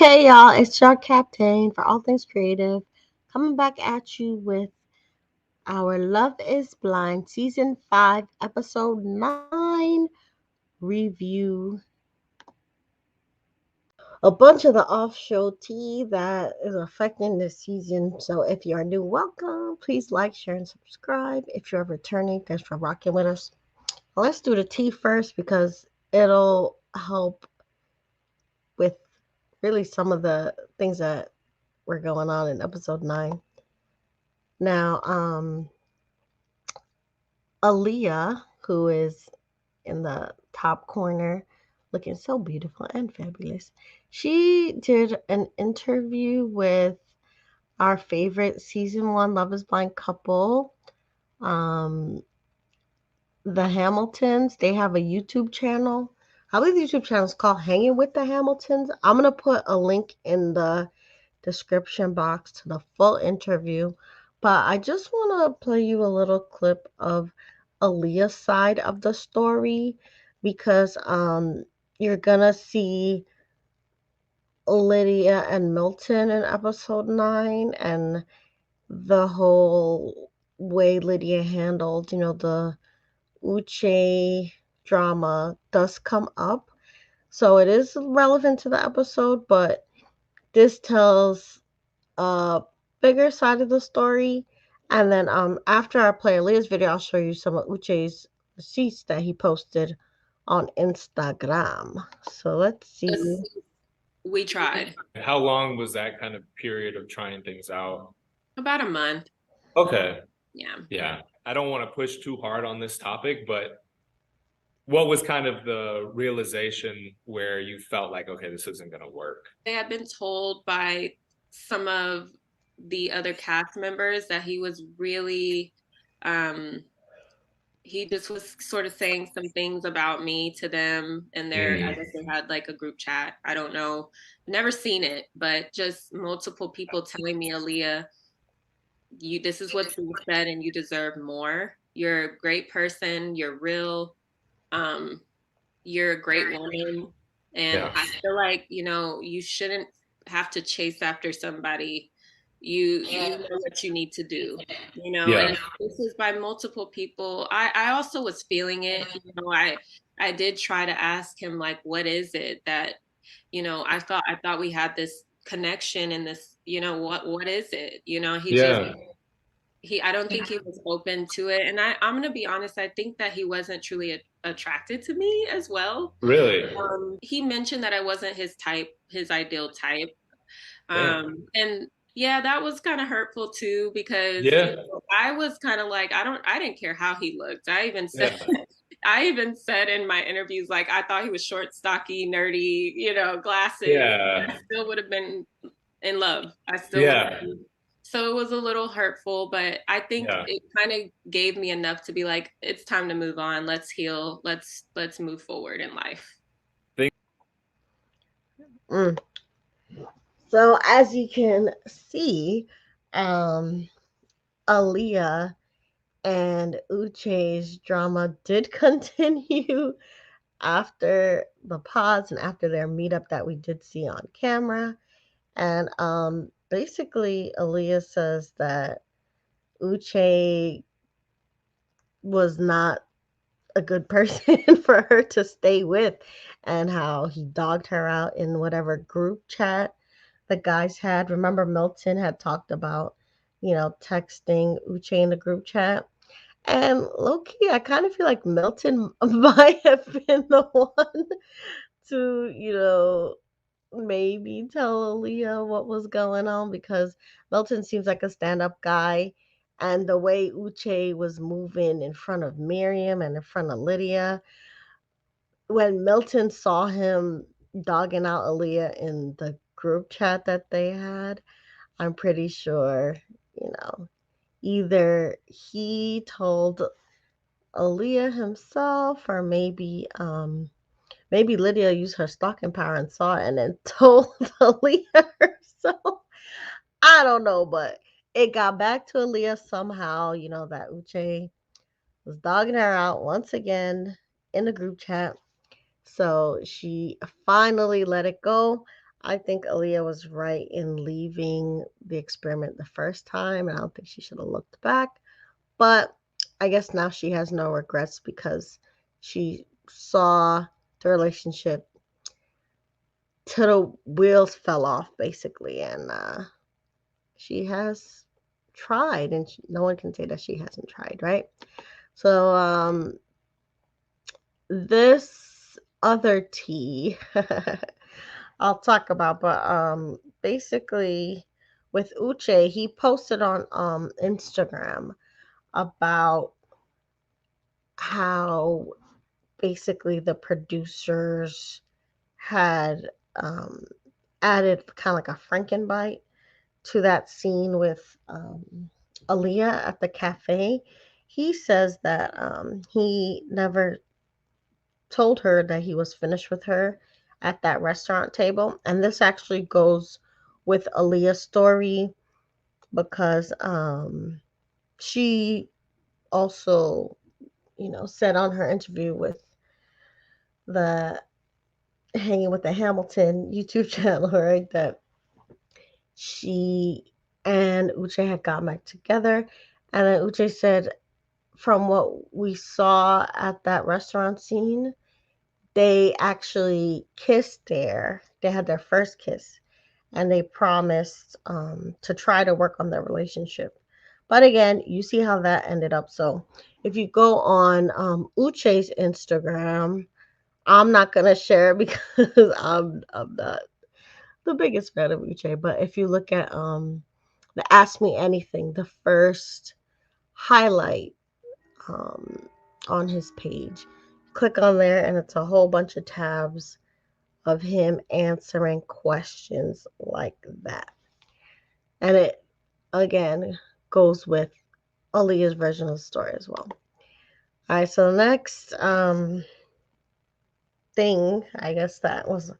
Hey y'all, it's your captain for all things creative, coming back at you with our Love is Blind Season 5, Episode 9 review. A bunch of the off-show tea that is affecting this season. So if you are new, welcome. Please like, share, and subscribe. If you're returning, thanks for rocking with us. Let's do the tea first because it'll help with really some of the things that were going on in episode 9. Now, Aaliyah, who is in the top corner, looking so beautiful and fabulous, she did an interview with our favorite season 1 Love is Blind couple, um, the Hamiltons. They have a YouTube channel. I believe the YouTube channel is called Hanging with the Hamiltons. I'm going to put a link in the description box to the full interview, but I just want to play you a little clip of Aaliyah's side of the story because you're gonna see Lydia and Milton in episode 9 and the whole way Lydia handled, the Uche drama does come up. So it is relevant to the episode, but this tells a bigger side of the story. And then after I play Aaliyah's video, I'll show you some of Uche's receipts that he posted on Instagram. So let's see. We tried. How long was that kind of period of trying things out? About a month. Okay. Yeah. Yeah. I don't want to push too hard on this topic, but what was kind of the realization where you felt like, okay, this isn't going to work? They had been told by some of the other cast members that he was really, he just was sort of saying some things about me to them. And I guess they had like a group chat. I don't know. Never seen it, but just multiple people telling me, Aaliyah, this is what's being said and you deserve more. You're a great person. You're real. You're a great woman. And I feel like, you shouldn't have to chase after somebody. You know what you need to do, and this is by multiple people. I also was feeling it. I did try to ask him, like, what is it that, I thought we had this connection and this, what is it? I don't think he was open to it. And I'm going to be honest, I think that he wasn't truly attracted to me as well. Really? He mentioned that I wasn't his type, his ideal type. And yeah, that was kind of hurtful too, because I was kind of like, I didn't care how he looked. I even said in my interviews, like, I thought he was short, stocky, nerdy, glasses. Yeah. I still would have been in love. I still would have been. So it was a little hurtful, but I think it kind of gave me enough to be like, it's time to move on. Let's heal. Let's move forward in life. So as you can see, Aaliyah and Uche's drama did continue after the pause and after their meetup that we did see on camera. And basically, Aaliyah says that Uche was not a good person for her to stay with, and how he dogged her out in whatever group chat the guys had. Remember, Milton had talked about, texting Uche in the group chat. And low-key, I kind of feel like Milton might have been the one to, maybe tell Aaliyah what was going on, because Milton seems like a stand-up guy. And the way Uche was moving in front of Miriam and in front of Lydia, when Milton saw him dogging out Aaliyah in the group chat that they had, I'm pretty sure, either he told Aaliyah himself, or maybe Lydia used her stalking power and saw it and then told Aaliyah herself. I don't know, but it got back to Aaliyah somehow, that Uche was dogging her out once again in the group chat. So she finally let it go. I think Aaliyah was right in leaving the experiment the first time, and I don't think she should have looked back. But I guess now she has no regrets because she saw the relationship till the wheels fell off, basically, and she has tried, and no one can say that she hasn't tried, right? So, this other tea I'll talk about, but basically with Uche, he posted on Instagram about how basically the producers had added kind of like a Frankenbite to that scene with Aaliyah at the cafe. He says that he never told her that he was finished with her at that restaurant table. And this actually goes with Aaliyah's story because she also, said on her interview with the Hanging with the Hamilton YouTube channel, right, that she and Uche had got back together. And then Uche said, from what we saw at that restaurant scene, they actually kissed there. They had their first kiss, and they promised to try to work on their relationship. But again, you see how that ended up. So if you go on Uche's Instagram, I'm not gonna share it because I'm not the biggest fan of Uche. But if you look at the Ask Me Anything, the first highlight um, on his page, click on there, and it's a whole bunch of tabs of him answering questions like that. And it, again, goes with Aaliyah's version of the story as well. All right, so the next thing, I guess that was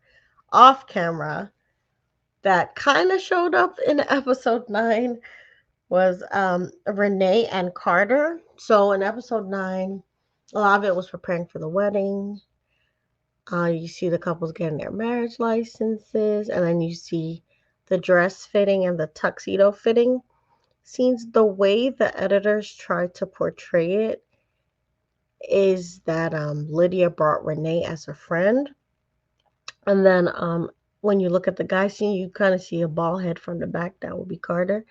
off camera that kind of showed up in episode 9 was Renee and Carter. So in episode 9, a lot of it was preparing for the wedding. You see the couples getting their marriage licenses, and then you see the dress fitting and the tuxedo fitting scenes. The way the editors tried to portray it is that Lydia brought Renee as a friend, and then when you look at the guy scene, you kind of see a bald head from the back. That would be Carter.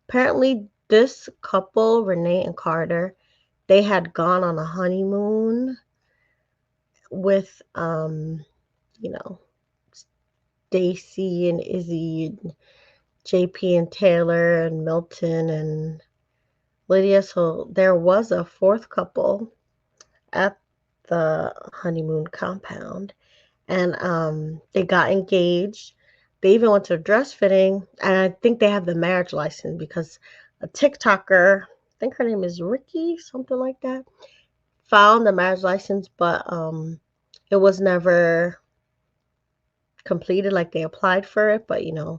Apparently, this couple, Renee and Carter, they had gone on a honeymoon with you know Stacy and Izzy and JP and Taylor and Milton and Lydia. So there was a fourth couple at the honeymoon compound, and they got engaged. They even went to a dress fitting, and I think they have the marriage license because a TikToker, I think her name is Ricky, something like that, found the marriage license, but it was never completed. Like they applied for it, but at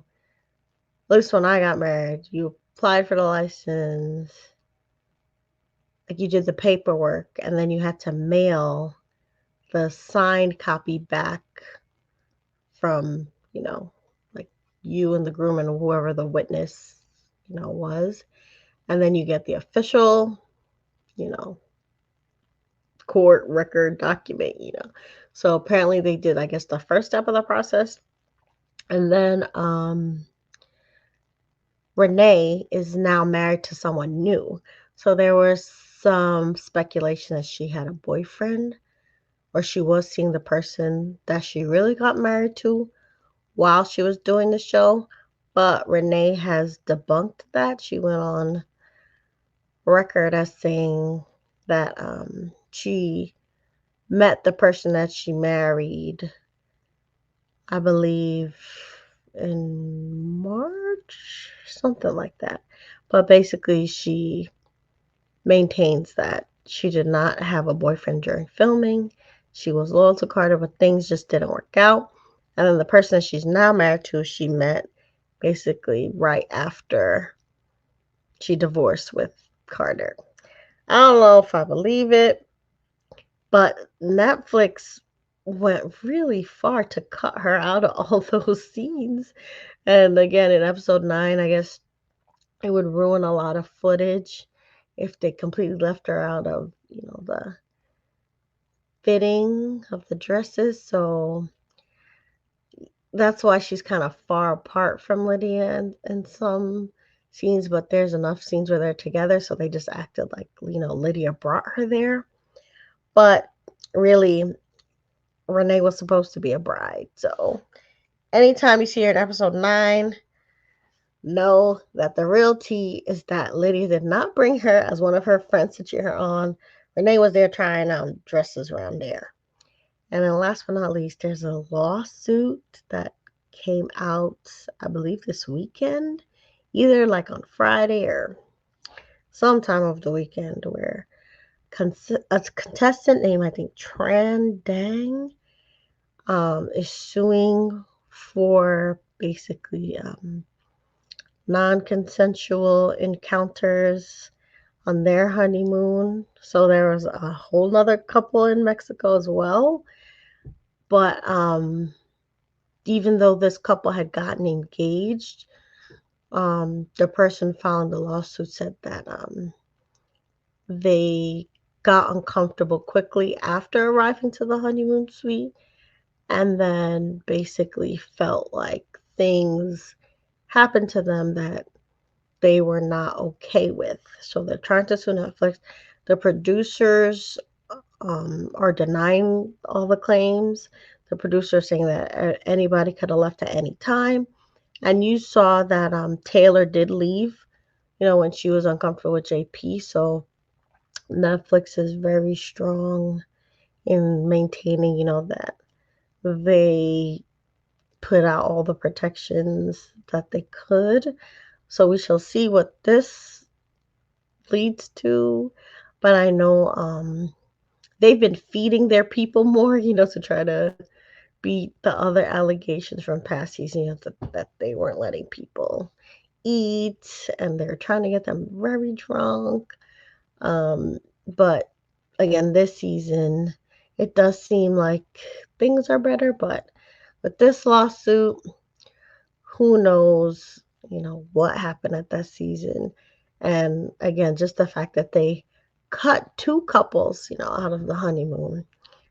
least when I got married, you applied for the license, like you did the paperwork, and then you had to mail the signed copy back from, like you and the groom and whoever the witness, was. And then you get the official, you know, court record document. So apparently they did, I guess, the first step of the process. And then Renee is now married to someone new. So there was some speculation that she had a boyfriend or she was seeing the person that she really got married to while she was doing the show. But Renee has debunked that. She went on record as saying that she met the person that she married, I believe, in March, something like that. But basically, she maintains that she did not have a boyfriend during filming. She was loyal to Carter, but things just didn't work out. And then the person that she's now married to, she met basically right after she divorced with Carter. I don't know if I believe it, but Netflix went really far to cut her out of all those scenes. And again, in episode 9, I guess it would ruin a lot of footage if they completely left her out of, the fitting of the dresses. So that's why she's kind of far apart from Lydia in some scenes, but there's enough scenes where they're together, so they just acted like, Lydia brought her there. But really, Renee was supposed to be a bride. So anytime you see her in episode 9, know that the real tea is that Lydia did not bring her as one of her friends to cheer her on. Renee was there trying on dresses around there. And then last but not least, there's a lawsuit that came out, I believe, this weekend, either like on Friday or sometime of the weekend, where a contestant named, I think, Tran Dang, is suing for basically non-consensual encounters on their honeymoon. So there was a whole other couple in Mexico as well. But even though this couple had gotten engaged, the person filing the lawsuit said that they got uncomfortable quickly after arriving to the honeymoon suite, and then basically felt like things happened to them that they were not okay with. So they're trying to sue Netflix. The producers are denying all the claims. The producers saying that anybody could have left at any time. And you saw that Taylor did leave, when she was uncomfortable with JP. So Netflix is very strong in maintaining, that they put out all the protections that they could. So we shall see what this leads to. But I know they've been feeding their people more, to try to beat the other allegations from past seasons, that they weren't letting people eat and they're trying to get them very drunk. But again, this season, it does seem like things are better. But with this lawsuit, who knows, what happened at that season. And again, just the fact that they cut 2 couples, out of the honeymoon,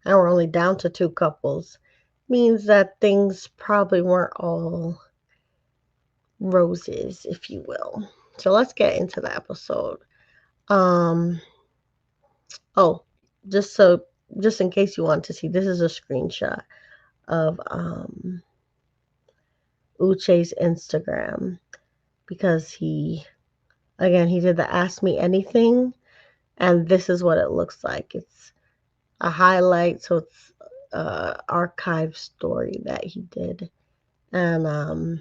and we're only down to 2 couples, means that things probably weren't all roses, if you will. So let's get into the episode. Oh, just just in case you want to see, this is a screenshot of Uche's Instagram, because he did the Ask Me Anything, and this is what it looks like. It's a highlight, so it's archive story that he did. And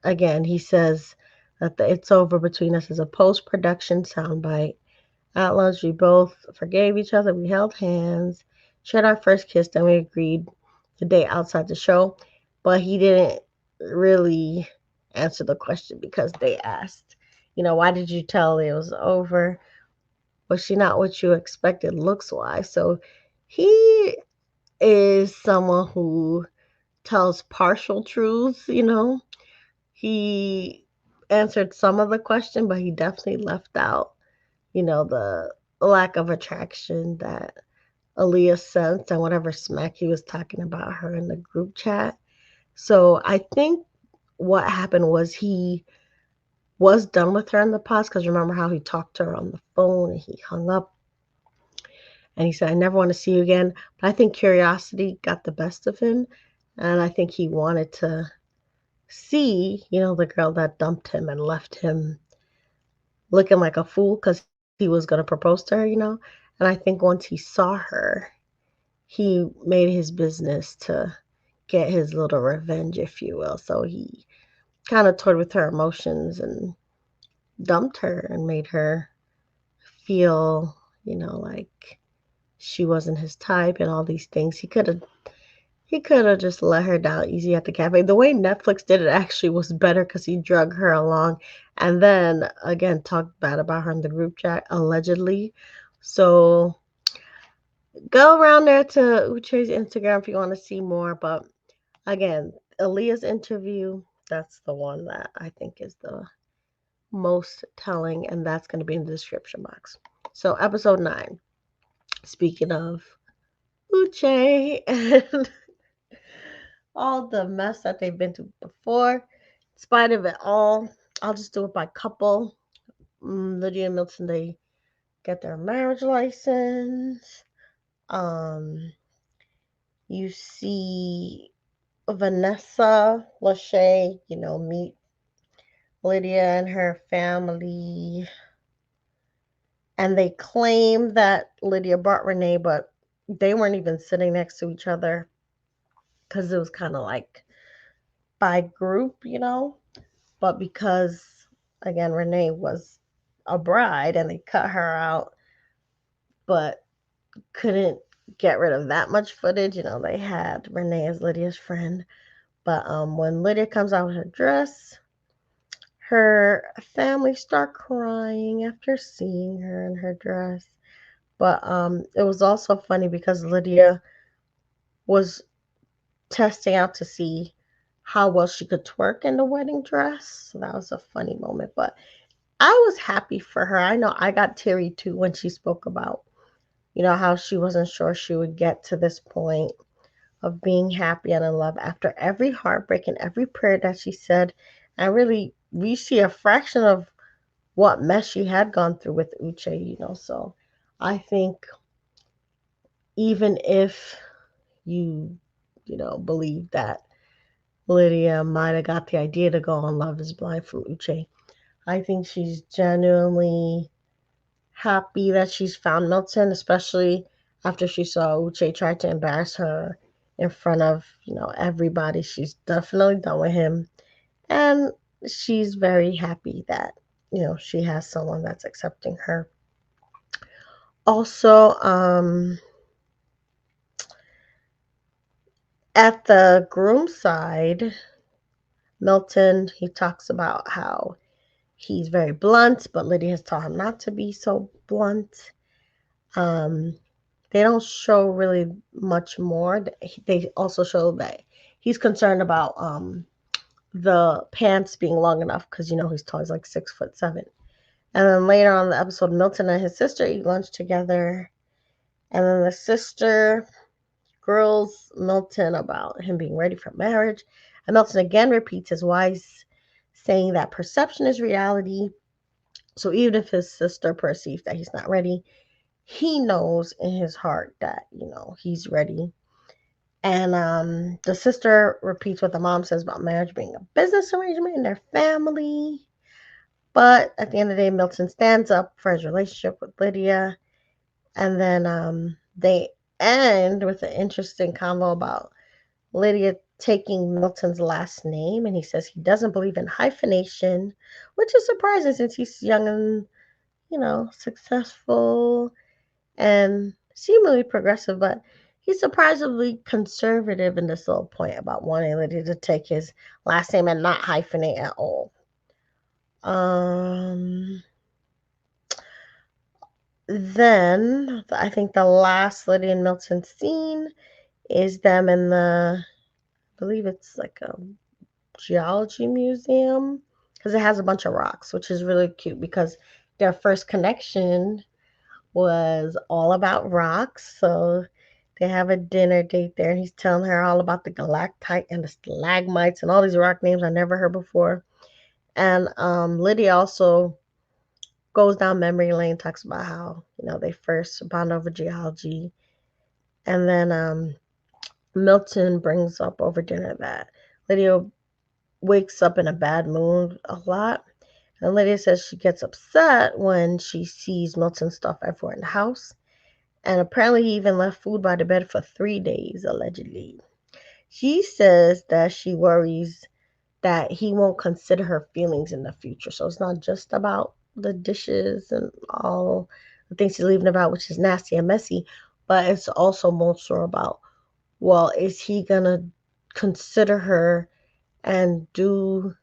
again, he says that the It's Over Between Us is a post-production soundbite. At lunch, we both forgave each other. We held hands, shared our first kiss, then we agreed to date outside the show. But he didn't really answer the question, because they asked, why did you tell it was over? Was she not what you expected looks-wise? So he is someone who tells partial truths. He answered some of the question, but he definitely left out, the lack of attraction that Aaliyah sensed and whatever smack he was talking about her in the group chat. So I think what happened was he was done with her in the past, because remember how he talked to her on the phone and he hung up and he said, I never want to see you again. But I think curiosity got the best of him, and I think he wanted to see, the girl that dumped him and left him looking like a fool because he was going to propose to her, And I think once he saw her, he made his business to get his little revenge, if you will. So he kind of toyed with her emotions and dumped her and made her feel, like she wasn't his type and all these things. He could have just let her down easy at the cafe. The way Netflix did it actually was better, because he drug her along and then again talked bad about her in the group chat, allegedly. So Go around there to Uche's Instagram if you want to see more. But again, Aaliyah's interview, that's the one that I think is the most telling, and that's going to be in the description box. So, episode 9, speaking of Uche and all the mess that they've been through before, in spite of it all, I'll just do it by couple. Lydia and Milton, they get their marriage license. Um, you see Vanessa Lachey, meet Lydia and her family. And they claim that Lydia brought Renee, but they weren't even sitting next to each other because it was kind of like by group. But because, again, Renee was a bride and they cut her out, but couldn't get rid of that much footage. They had Renee as Lydia's friend. But when Lydia comes out with her dress, her family start crying after seeing her in her dress. But it was also funny because Lydia was testing out to see how well she could twerk in the wedding dress. So that was a funny moment. But I was happy for her. I know I got teary too when she spoke about, how she wasn't sure she would get to this point of being happy and in love after every heartbreak and every prayer that she said. And really, we see a fraction of what mess she had gone through with Uche. So I think even if you believe that Lydia might have got the idea to go on Love is Blind from Uche, I think she's genuinely happy that she's found Milton, especially after she saw Uche try to embarrass her in front of, everybody. She's definitely done with him. And she's very happy that, she has someone that's accepting her. Also, at the groom side, Milton, he talks about how he's very blunt, but Lydia has taught him not to be so blunt. Um, they don't show really much more. They also show that he's concerned about the pants being long enough because he's tall. He's like 6'7". And then later on in the episode, Milton and his sister eat lunch together, and then the sister grills Milton about him being ready for marriage. And Milton again repeats his wise saying that perception is reality. So even if his sister perceives that he's not ready, he knows in his heart that, he's ready. And the sister repeats what the mom says about marriage being a business arrangement in their family. But at the end of the day, Milton stands up for his relationship with Lydia. And then they end with an interesting convo about Lydia taking Milton's last name. And he says he doesn't believe in hyphenation, which is surprising since he's young and, successful and seemingly progressive, but he's surprisingly conservative in this little point about wanting Lydia to take his last name and not hyphenate at all. Then I think the last Lydia and Milton scene is them in I believe it's like a geology museum because it has a bunch of rocks, which is really cute because their first connection was all about rocks. So they have a dinner date there, and he's telling her all about the galactite and the stalagmites and all these rock names I never heard before. And Lydia also goes down memory lane, talks about how they first bond over geology, and then Milton brings up over dinner that Lydia wakes up in a bad mood a lot. And Lydia says she gets upset when she sees Milton's stuff everywhere in the house. And apparently he even left food by the bed for 3 days, allegedly. She says that she worries that he won't consider her feelings in the future. So it's not just about the dishes and all the things she's leaving about, which is nasty and messy, but it's also more so about, well, is he going to consider her and do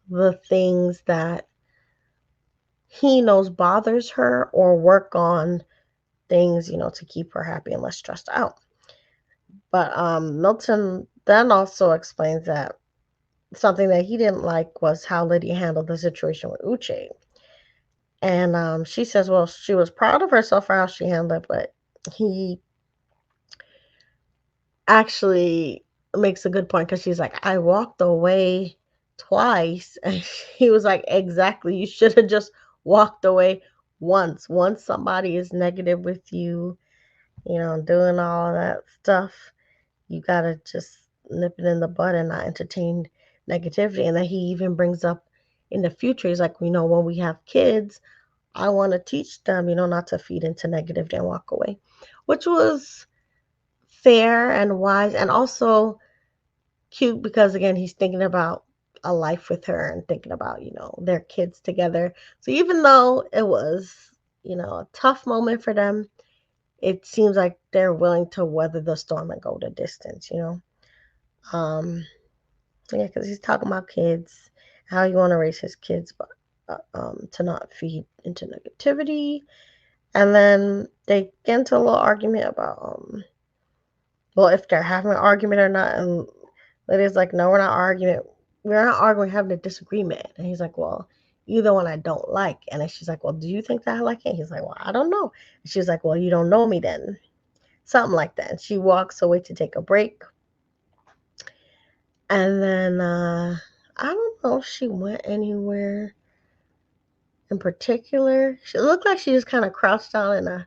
the things that he knows bothers her or work on things, to keep her happy and less stressed out. But Milton then also explains that something that he didn't like was how Lydia handled the situation with Uche. And she says, well, she was proud of herself for how she handled it, but he actually makes a good point because she's like, I walked away twice. And he was like, exactly. You should have just walked away once. Once somebody is negative with you, doing all that stuff, you got to just nip it in the bud and not entertain negativity. And then he even brings up in the future, he's like, when we have kids, I want to teach them, not to feed into negativity and walk away, which was fair and wise and also cute because again he's thinking about a life with her and thinking about their kids together. So even though it was a tough moment for them, it seems like they're willing to weather the storm and go the distance. um yeah, because he's talking about kids, how he want to raise his kids, but to not feed into negativity. And then they get into a little argument about well, if they're having an argument or not. And Lydia's like, no, we're not arguing. We're not arguing, having a disagreement. And he's like, well, either one I don't like. And then she's like, well, do you think that I like it? He's like, well, I don't know. And she's like, well, you don't know me then. Something like that. And she walks away to take a break. And then I don't know if she went anywhere in particular. She looked like she just kind of crouched down in a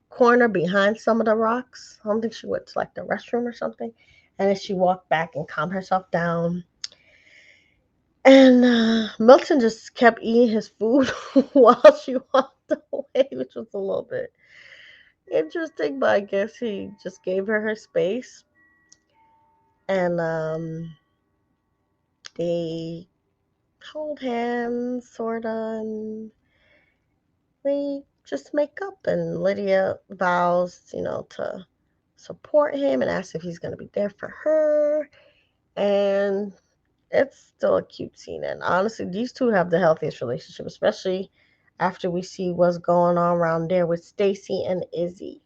corner behind some of the rocks. I don't think she went to like the restroom or something. And then she walked back and calmed herself down. And Milton just kept eating his food while she walked away, which was a little bit interesting, but I guess he just gave her space. And they hold hands, sorta, and they just make up. And Lydia vows, to support him and asks if he's going to be there for her. And it's still a cute scene. And honestly, these two have the healthiest relationship, especially after we see what's going on around there with Stacy and Izzy.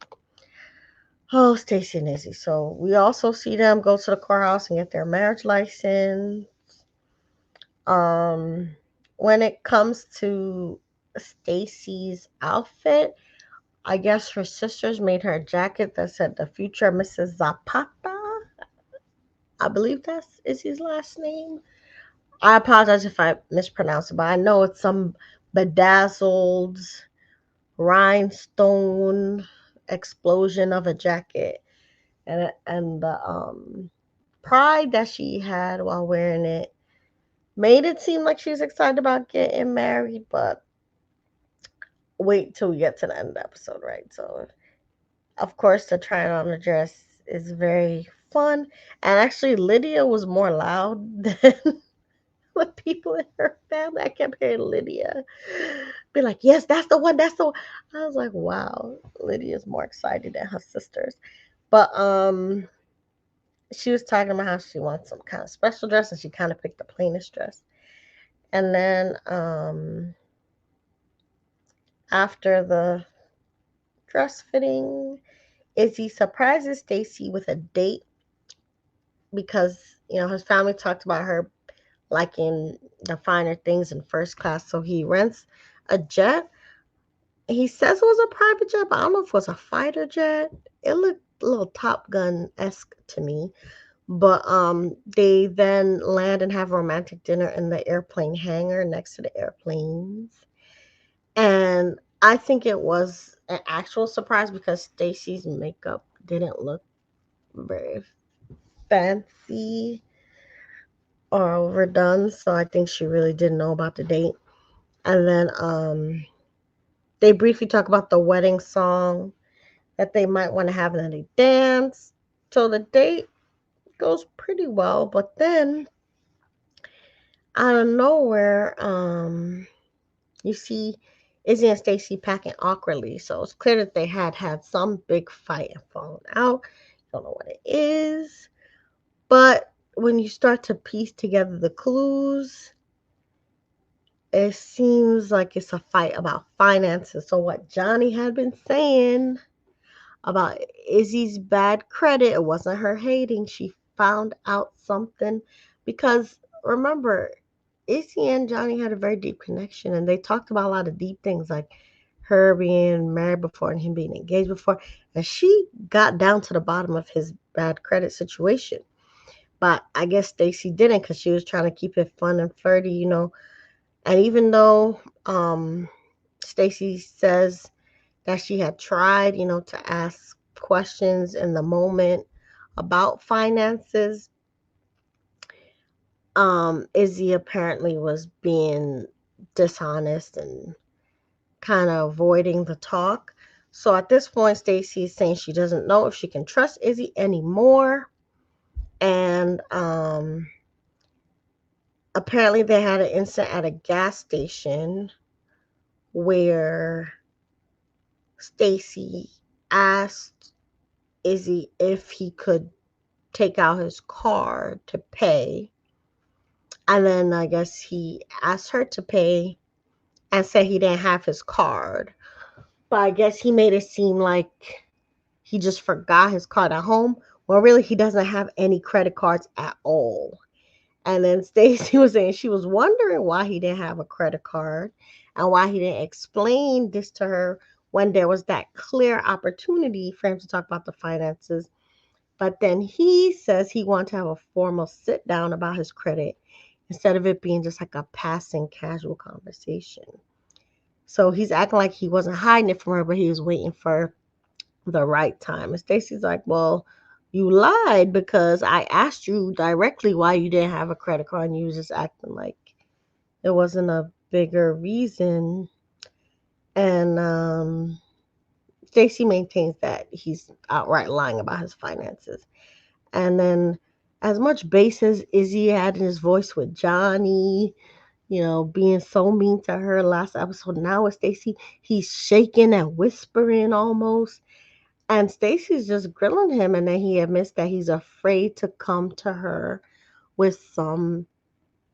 Oh, Stacy and Izzy. So we also see them go to the courthouse and get their marriage license. Um, when it comes to Stacy's outfit, I guess her sisters made her a jacket that said the future Mrs. Zapata. I believe that's Izzy's last name. I apologize if I mispronounce it, but I know it's some bedazzled rhinestone explosion of a jacket, and the pride that she had while wearing it made it seem like she's excited about getting married. But wait till we get to the end of the episode, right? So, of course, the trying on the dress is very fun, and actually, Lydia was more loud than with people in her family. I kept hearing Lydia be like, yes, that's the one, that's the one. I was like, wow, Lydia's more excited than her sisters. But she was talking about how she wants some kind of special dress and she kind of picked the plainest dress. And then after the dress fitting, Izzy surprises Stacy with a date because his family talked about her liking the finer things in first class, so he rents a jet. He says it was a private jet, but I don't know if it was a fighter jet. It looked a little Top Gun-esque to me. But they then land and have a romantic dinner in the airplane hangar next to the airplanes. And I think it was an actual surprise because Stacy's makeup didn't look very fancy or overdone. So I think she really didn't know about the date. And then they briefly talk about the wedding song that they might want to have, and then they dance. So the date goes pretty well, but then out of nowhere, you see Izzy and Stacy packing awkwardly. So it's clear that they had some big fight and fallen out. Don't know what it is, but when you start to piece together the clues, it seems like it's a fight about finances. So what Johnny had been saying about Izzy's bad credit. It wasn't her hating. She found out something because remember, Izzy and Johnny had a very deep connection and they talked about a lot of deep things like her being married before and him being engaged before. And she got down to the bottom of his bad credit situation. But I guess Stacy didn't because she was trying to keep it fun and flirty, And even though Stacy says that she had tried, to ask questions in the moment about finances, Izzy apparently was being dishonest and kind of avoiding the talk. So at this point, Stacy is saying she doesn't know if she can trust Izzy anymore. And apparently they had an incident at a gas station where Stacy asked Izzy if he could take out his card to pay. And then I guess he asked her to pay and said he didn't have his card. But I guess he made it seem like he just forgot his card at home. Well, really, he doesn't have any credit cards at all. And then Stacy was saying she was wondering why he didn't have a credit card and why he didn't explain this to her when there was that clear opportunity for him to talk about the finances. But then he says he wants to have a formal sit down about his credit instead of it being just like a passing casual conversation. So he's acting like he wasn't hiding it from her, but he was waiting for the right time. And Stacy's like, well, you lied because I asked you directly why you didn't have a credit card and you was just acting like there wasn't a bigger reason. And Stacy maintains that he's outright lying about his finances. And then as much bass as Izzy had in his voice with Johnny, being so mean to her last episode, now with Stacy, he's shaking and whispering almost. And Stacy's just grilling him, and then he admits that he's afraid to come to her with some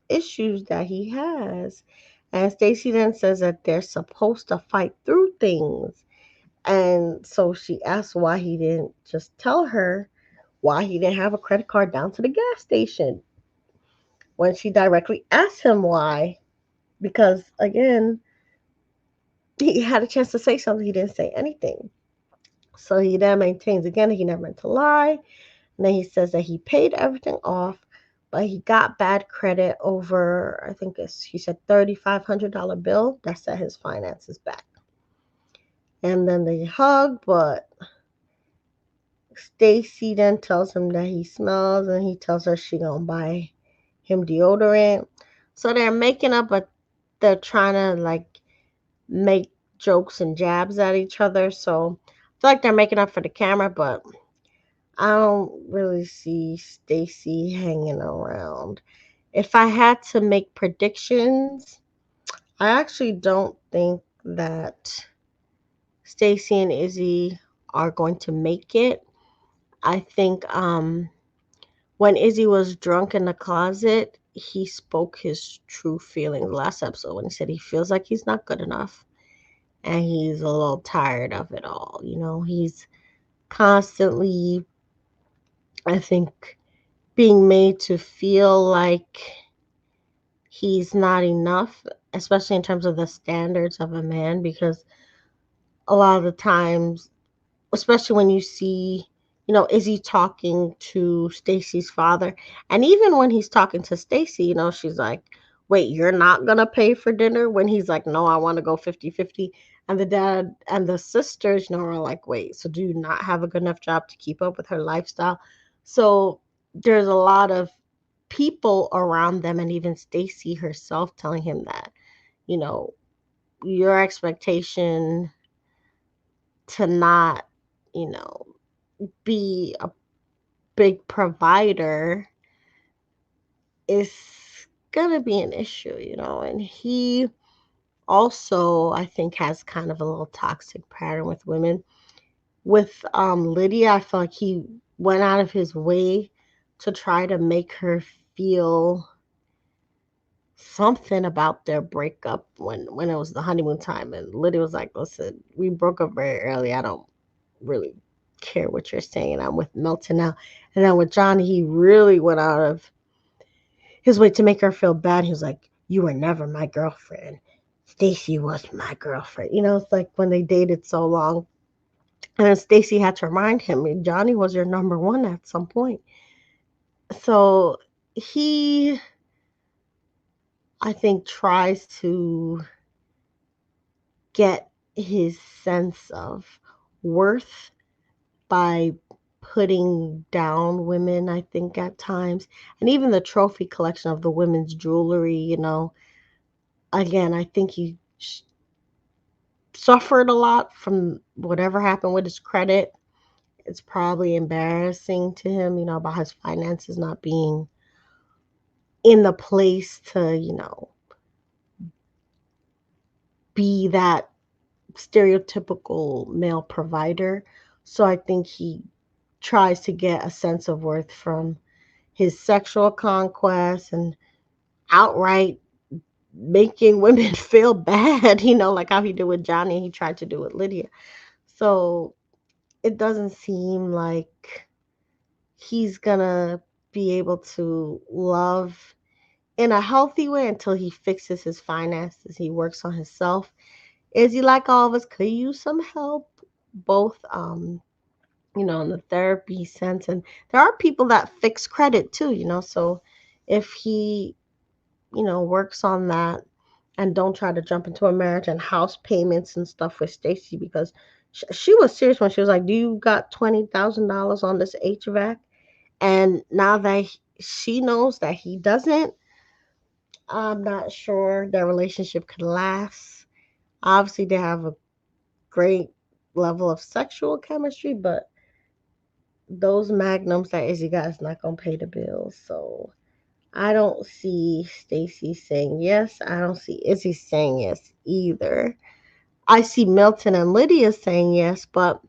issues that he has. And Stacy then says that they're supposed to fight through things. And so she asks why he didn't just tell her why he didn't have a credit card down to the gas station when she directly asked him why. Because again, he had a chance to say something, he didn't say anything. So he then maintains again that he never meant to lie. And then he says that he paid everything off, but he got bad credit over, I think he said $3,500 bill that set his finances back. And then they hug, but Stacy then tells him that he smells, and he tells her she gonna buy him deodorant. So they're making up, but they're trying to like make jokes and jabs at each other. So I feel like they're making up for the camera, but I don't really see Stacy hanging around. If I had to make predictions, I actually don't think that Stacy and Izzy are going to make it. I think when Izzy was drunk in the closet, he spoke his true feelings last episode when he said he feels like he's not good enough and he's a little tired of it all. He's constantly, I think, being made to feel like he's not enough, especially in terms of the standards of a man, because a lot of the times, especially when you see, Izzy talking to Stacy's father, and even when he's talking to Stacy, she's like, wait, you're not gonna pay for dinner, when he's like, no, I want to go 50-50. And the dad and the sisters, are like, wait, so do you not have a good enough job to keep up with her lifestyle? So there's a lot of people around them, and even Stacy herself telling him that, you know, your expectation to not, you know, be a big provider is gonna be an issue, and he also, I think, has kind of a little toxic pattern with women. With Lydia, I feel like he went out of his way to try to make her feel something about their breakup when it was the honeymoon time, and Lydia was like, listen, we broke up very early, I don't really care what you're saying. I'm with Milton now. And then with Johnny, he really went out of his way to make her feel bad. He was like, "You were never my girlfriend. Stacy was my girlfriend." It's like when they dated so long. And then Stacy had to remind him, Johnny was your number one at some point. So he, I think, tries to get his sense of worth by putting down women, I think, at times. And even the trophy collection of the women's jewelry, again, I think he suffered a lot from whatever happened with his credit. It's probably embarrassing to him, about his finances not being in the place to, be that stereotypical male provider. So I think he tries to get a sense of worth from his sexual conquest and outright making women feel bad, like how he did with Johnny, he tried to do with Lydia. So it doesn't seem like he's gonna be able to love in a healthy way until he fixes his finances, he works on himself. Is he like all of us could use some help, both in the therapy sense, and there are people that fix credit too. So if he works on that and don't try to jump into a marriage and house payments and stuff with Stacy, because she was serious when she was like, "Do you got $20,000 on this HVAC?" And now that she knows that he doesn't, I'm not sure their relationship could last. Obviously, they have a great level of sexual chemistry, but those magnums that Izzy got is not gonna pay the bills. So I don't see Stacy saying yes. I don't see Izzy saying yes either. I see Milton and Lydia saying yes, but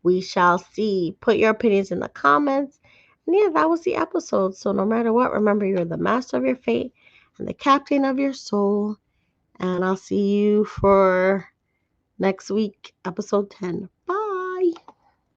we shall see. Put your opinions in the comments. And yeah, that was the episode. So no matter what, remember you're the master of your fate and the captain of your soul. And I'll see you for next week, episode 10.